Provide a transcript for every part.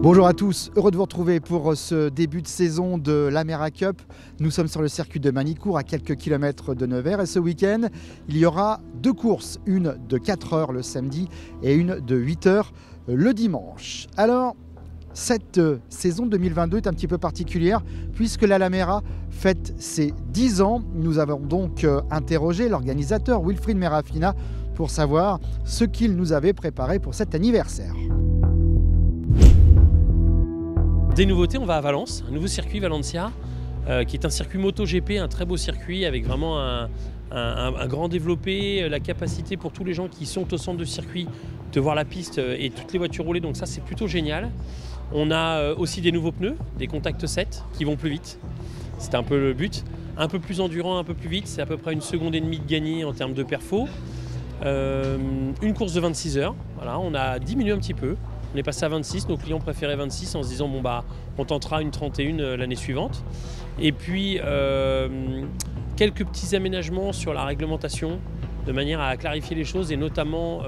Bonjour à tous, heureux de vous retrouver pour ce début de saison de l'Amera Cup. Nous sommes sur le circuit de Manicourt à quelques kilomètres de Nevers et ce week-end, il y aura deux courses, une de 4 heures le samedi et une de 8 heures le dimanche. Alors, cette saison 2022 est un petit peu particulière puisque l'Amera fête ses 10 ans. Nous avons donc interrogé l'organisateur Wilfried Merafina pour savoir ce qu'il nous avait préparé pour cet anniversaire. Des nouveautés, on va à Valence, un nouveau circuit Valencia, qui est un circuit MotoGP, un très beau circuit avec vraiment un grand développé, la capacité pour tous les gens qui sont au centre de circuit de voir la piste et toutes les voitures rouler, donc ça c'est plutôt génial. On a aussi des nouveaux pneus, des Contact 7 qui vont plus vite, c'était un peu le but, un peu plus endurant, un peu plus vite, c'est à peu près 1,5 seconde de gagné en termes de perfo. Une course de 26 heures, voilà, on a diminué un petit peu. On est passé à 26, nos clients préféraient 26 en se disant bon bah on tentera une 31 l'année suivante. Et puis quelques petits aménagements sur la réglementation de manière à clarifier les choses et notamment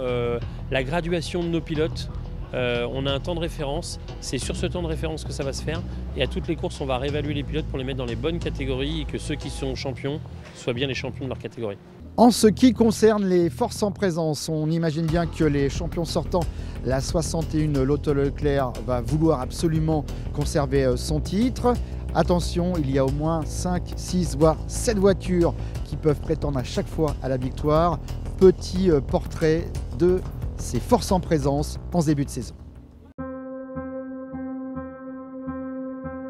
la graduation de nos pilotes. On a un temps de référence, c'est sur ce temps de référence que ça va se faire et à toutes les courses on va réévaluer les pilotes pour les mettre dans les bonnes catégories et que ceux qui sont champions soient bien les champions de leur catégorie. En ce qui concerne les forces en présence, on imagine bien que les champions sortants, la 61 Lotto Leclerc, va vouloir absolument conserver son titre. Attention, il y a au moins 5, 6 voire 7 voitures qui peuvent prétendre à chaque fois à la victoire. Petit portrait de ces forces en présence en ce début de saison.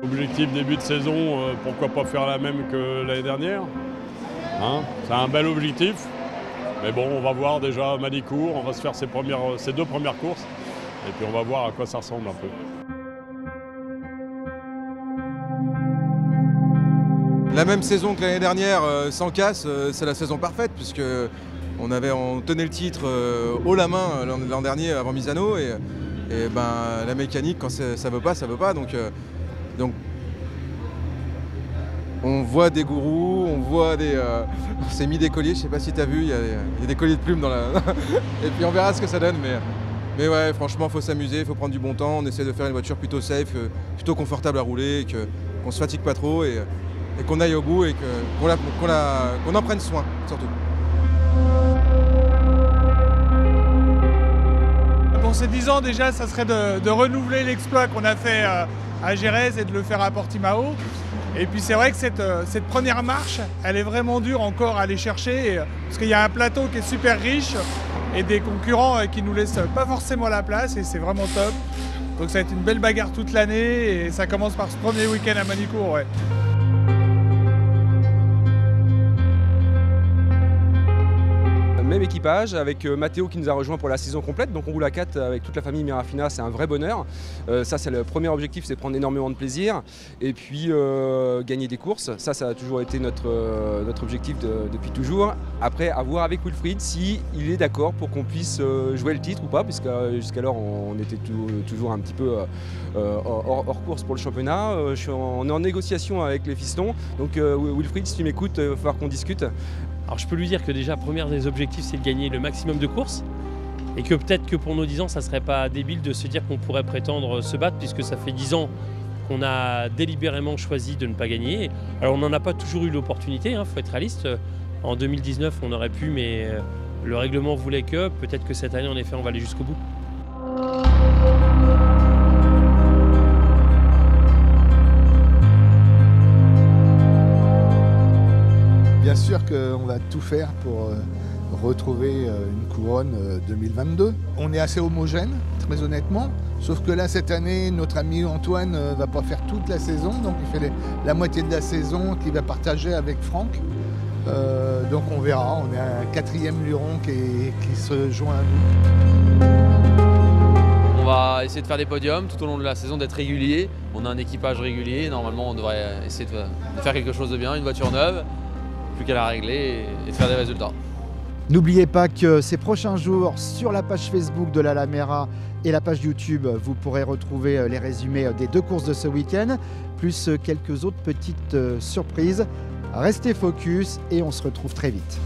Objectif début de saison, pourquoi pas faire la même que l'année dernière, hein, c'est un bel objectif, mais bon, on va voir déjà à Manicourt, on va se faire ces deux premières courses, et puis on va voir à quoi ça ressemble un peu. La même saison que l'année dernière, sans casse, c'est la saison parfaite, puisque on tenait le titre haut la main l'an dernier avant Misano, et ben, la mécanique, quand ça veut pas, ça veut pas, donc on voit des gourous, on voit des... on s'est mis des colliers, je sais pas si tu as vu, il y a des colliers de plumes dans la... et puis on verra ce que ça donne, mais ouais, franchement, il faut s'amuser, il faut prendre du bon temps, on essaie de faire une voiture plutôt safe, plutôt confortable à rouler, qu'on se fatigue pas trop et qu'on aille au bout et qu'on en prenne soin, surtout. Pour ces 10 ans, déjà, ça serait de renouveler l'exploit qu'on a fait à Jerez et de le faire à Portimao. Et puis c'est vrai que cette première marche, elle est vraiment dure encore à aller chercher parce qu'il y a un plateau qui est super riche et des concurrents qui nous laissent pas forcément la place et c'est vraiment top. Donc ça va être une belle bagarre toute l'année et ça commence par ce premier week-end à Manicourt. Ouais. Même équipage avec Matteo qui nous a rejoint pour la saison complète, donc on roule à 4 avec toute la famille Merafina, c'est un vrai bonheur. Ça c'est le premier objectif, c'est prendre énormément de plaisir et puis gagner des courses, ça a toujours été notre objectif depuis toujours. Après à voir avec Wilfried si il est d'accord pour qu'on puisse jouer le titre ou pas, puisque jusqu'alors on était toujours un petit peu hors course pour le championnat. On est en négociation avec les fistons, donc Wilfried, si tu m'écoutes, il va falloir qu'on discute. Alors je peux lui dire que déjà, premier des objectifs, c'est de gagner le maximum de courses et que peut-être que pour nos 10 ans, ça ne serait pas débile de se dire qu'on pourrait prétendre se battre puisque ça fait 10 ans qu'on a délibérément choisi de ne pas gagner. Alors on n'en a pas toujours eu l'opportunité, il faut être réaliste. En 2019, on aurait pu, mais le règlement voulait que, peut-être que cette année, en effet, on va aller jusqu'au bout. Bien sûr qu'on va tout faire pour retrouver une couronne 2022. On est assez homogène, très honnêtement, sauf que là, cette année, notre ami Antoine ne va pas faire toute la saison, donc il fait la moitié de la saison qu'il va partager avec Franck. Donc on verra, on est un 4e luron qui se joint à nous. On va essayer de faire des podiums tout au long de la saison, d'être régulier. On a un équipage régulier, normalement on devrait essayer de faire quelque chose de bien, une voiture neuve. Plus qu'à la régler et de faire des résultats. N'oubliez pas que ces prochains jours, sur la page Facebook de l'Amera et la page YouTube, vous pourrez retrouver les résumés des deux courses de ce week-end, plus quelques autres petites surprises. Restez focus et on se retrouve très vite.